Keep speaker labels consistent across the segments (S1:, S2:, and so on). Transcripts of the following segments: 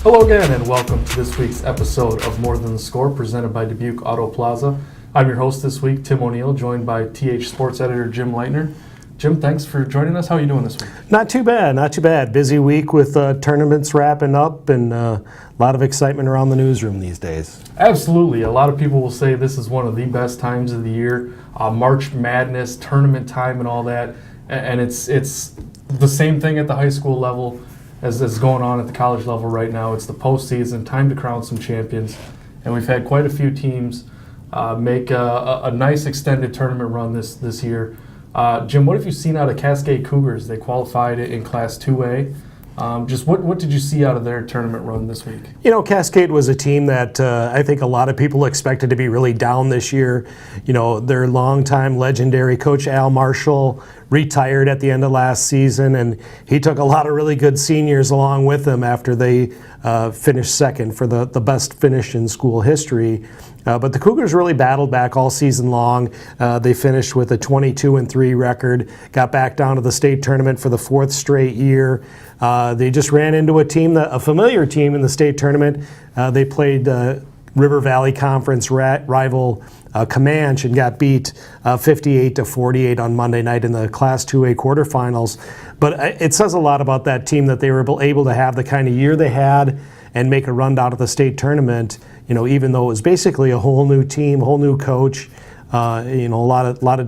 S1: Hello again, and welcome to this week's episode of More Than the Score, presented by Dubuque Auto Plaza. I'm your host this week, Tim O'Neill, joined by TH Sports editor Jim Leitner. Jim, thanks for joining us. How are you doing this week?
S2: Not too bad. Busy week with tournaments wrapping up and a lot of excitement around the newsroom these days.
S1: Absolutely. A lot of people will say this is one of the best times of the year. March Madness, tournament time and all that. And it's the same thing at the high school level as is going on at the college level right now. It's the postseason, time to crown some champions. And we've had quite a few teams make a nice extended tournament run this year. Jim, what have you seen out of Cascade Cougars? They qualified in Class 2A. Just what did you see out of their tournament run this week?
S2: You know, Cascade was a team that I think a lot of people expected to be really down this year. You know, their longtime legendary coach Al Marshall retired at the end of last season, and he took a lot of really good seniors along with him after they finished second for the best finish in school history. But the Cougars really battled back all season long. They finished with a 22-3 record, got back down to the state tournament for the fourth straight year. They just ran into a familiar team in the state tournament. They played River Valley Conference rival Comanche and got beat 58-48 on Monday night in the Class 2A quarterfinals. But it says a lot about that team that they were able to have the kind of year they had and make a run out of the state tournament. You know, even though it was basically a whole new team, whole new coach. You know, a lot of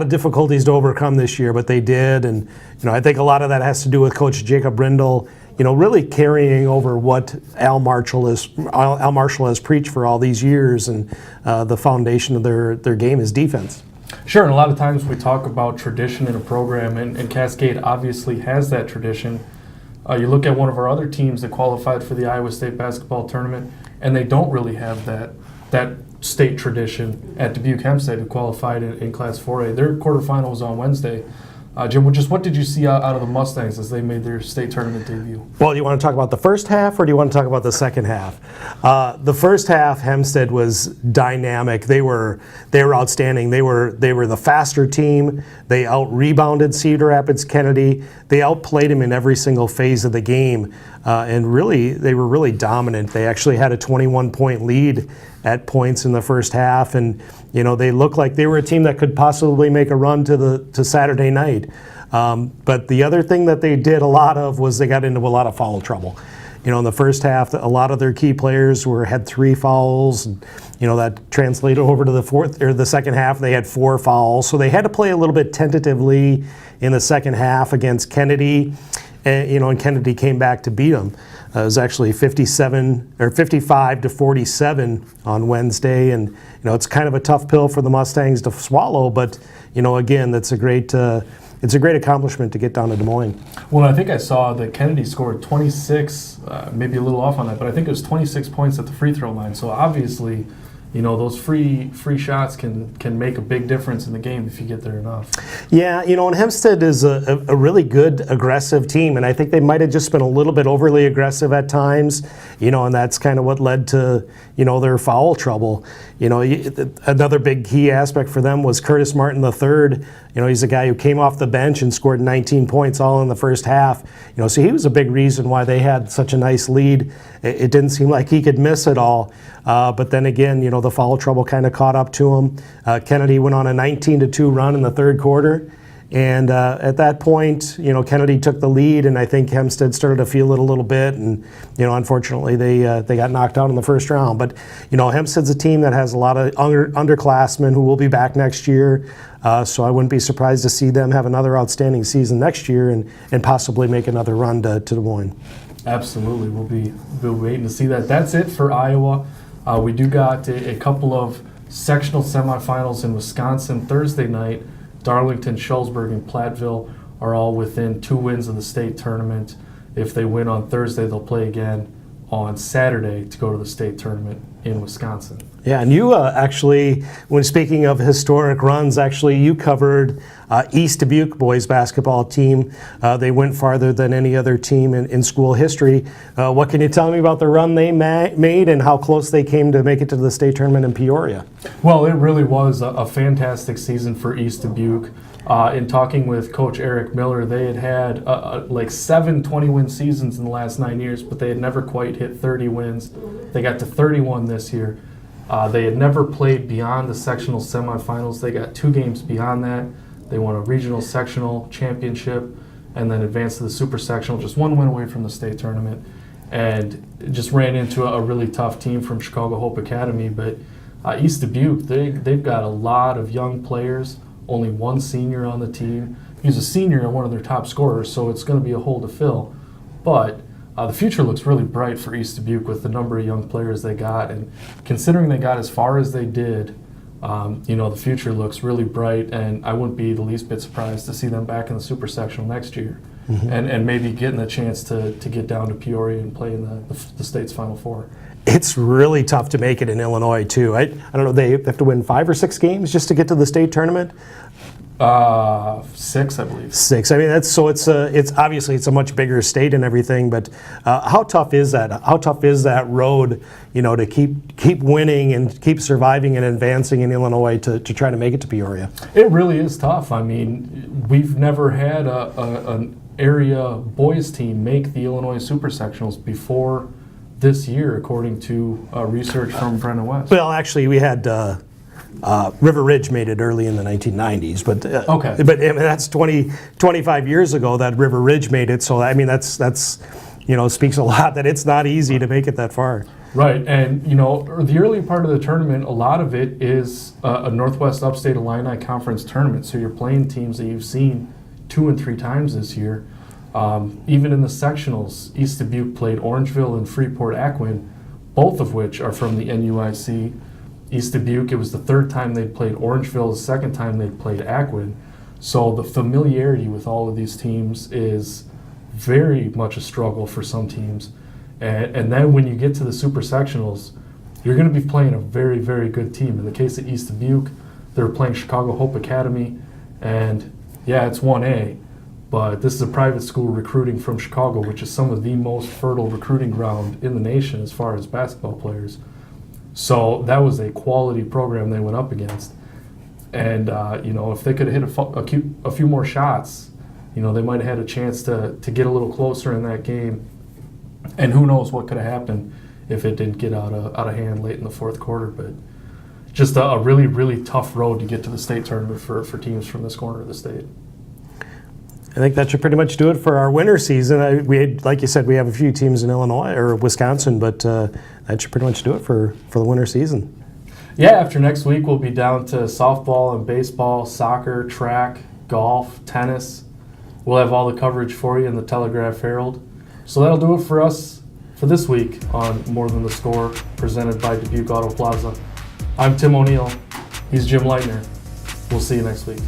S2: difficulties to overcome this year, but they did. And you know, I think a lot of that has to do with Coach Jacob Brindle, you know, really carrying over what Al Marshall has preached for all these years, and the foundation of their game is defense.
S1: Sure, and a lot of times we talk about tradition in a program, and Cascade obviously has that tradition. You look at one of our other teams that qualified for the Iowa State basketball tournament, and they don't really have that state tradition at Dubuque Hempstead, who qualified in Class 4A. Their quarterfinal was on Wednesday. Jim, what did you see out of the Mustangs as they made their state tournament debut?
S2: Well, you want to talk about the first half, or do you want to talk about the second half? The first half, Hempstead was dynamic. They were outstanding. They were the faster team. They out-rebounded Cedar Rapids Kennedy. They outplayed him in every single phase of the game, and really, they were really dominant. They actually had a 21-point lead at points in the first half, and you know, they looked like they were a team that could possibly make a run to Saturday night. But the other thing that they did a lot of was they got into a lot of foul trouble. You know, in the first half, a lot of their key players had 3 fouls, and you know, that translated over to the second half. They had 4 fouls, so they had to play a little bit tentatively in the second half against Kennedy. And Kennedy came back to beat them. It was actually 55-47 on Wednesday, and you know, it's kind of a tough pill for the Mustangs to swallow. But you know, again, that's a great accomplishment to get down to Des Moines.
S1: Well, I think I saw that Kennedy scored 26, maybe a little off on that, but I think it was 26 points at the free throw line. So obviously, you know, those free shots can make a big difference in the game if you get there enough. Yeah,
S2: you know, and Hempstead is a really good, aggressive team, and I think they might have just been a little bit overly aggressive at times, you know, and that's kind of what led to, you know, their foul trouble. You know, another big key aspect for them was Curtis Martin III. You know, he's a guy who came off the bench and scored 19 points all in the first half. You know, so he was a big reason why they had such a nice lead. It didn't seem like he could miss it all. But then again, you know, the foul trouble kind of caught up to him. Kennedy went on a 19-2 run in the third quarter. And at that point, you know, Kennedy took the lead, and I think Hempstead started to feel it a little bit. And, you know, unfortunately, they got knocked out in the first round. But, you know, Hempstead's a team that has a lot of underclassmen who will be back next year. So I wouldn't be surprised to see them have another outstanding season next year and possibly make another run to Des Moines.
S1: Absolutely. We'll be waiting to see that. That's it for Iowa. We do got a couple of sectional semifinals in Wisconsin Thursday night. Darlington, Shullsburg, and Platteville are all within 2 wins of the state tournament. If they win on Thursday, they'll play again on Saturday to go to the state tournament in Wisconsin.
S2: Yeah, and you actually, when speaking of historic runs, actually you covered East Dubuque boys basketball team. They went farther than any other team in school history. What can you tell me about the run they made and how close they came to make it to the state tournament in Peoria?
S1: Well, it really was a fantastic season for East Dubuque. In talking with Coach Eric Miller, they had like 7 20-win seasons in the last 9 years, but they had never quite hit 30 wins. They got to 31 this year. They had never played beyond the sectional semifinals. They got 2 games beyond that. They won a regional sectional championship and then advanced to the super sectional, just 1 win away from the state tournament. And just ran into a really tough team from Chicago Hope Academy. But East Dubuque, they've got a lot of young players, only 1 senior on the team. He's a senior and one of their top scorers, so it's going to be a hole to fill. But the future looks really bright for East Dubuque with the number of young players they got. And considering they got as far as they did, the future looks really bright, and I wouldn't be the least bit surprised to see them back in the super sectional next year. Mm-hmm. and maybe getting a chance to get down to Peoria and play in the state's Final Four.
S2: It's really tough to make it in Illinois, too. I don't know, they have to win 5 or 6 games just to get to the state tournament?
S1: 6, I believe.
S2: 6. I mean, it's obviously it's a much bigger state and everything, but how tough is that? How tough is that road, to keep winning and keep surviving and advancing in Illinois to try to make it to Peoria?
S1: It really is tough. I mean, we've never had an area boys team make the Illinois Super Sectionals before this year, according to research from Brendan West.
S2: Well, actually, we had River Ridge made it early in the 1990s, but
S1: okay.
S2: But I mean, that's 25 years ago that River Ridge made it. So I mean, that's speaks a lot that it's not easy to make it that far.
S1: Right, and the early part of the tournament, a lot of it is a Northwest Upstate Illini Conference tournament. So you're playing teams that you've seen 2 and 3 times this year. Even in the sectionals, East Dubuque played Orangeville and Freeport-Acquin, both of which are from the NUIC. East Dubuque, it was the 3rd time they'd played Orangeville, the 2nd time they'd played Acquin. So the familiarity with all of these teams is very much a struggle for some teams. And then when you get to the super sectionals, you're going to be playing a very, very good team. In the case of East Dubuque, they're playing Chicago Hope Academy, and yeah, it's 1A, but this is a private school recruiting from Chicago, which is some of the most fertile recruiting ground in the nation as far as basketball players. So that was a quality program they went up against. And, if they could have hit a few more shots, they might have had a chance to get a little closer in that game. And who knows what could have happened if it didn't get out of hand late in the 4th quarter. But just a really, really tough road to get to the state tournament for teams from this corner of the state.
S2: I think that should pretty much do it for our winter season. Like you said, we have a few teams in Illinois or Wisconsin, but that should pretty much do it for the winter season.
S1: Yeah, after next week, we'll be down to softball and baseball, soccer, track, golf, tennis. We'll have all the coverage for you in the Telegraph Herald. So that'll do it for us for this week on More Than the Score, presented by Dubuque Auto Plaza. I'm Tim O'Neill. He's Jim Leitner. We'll see you next week.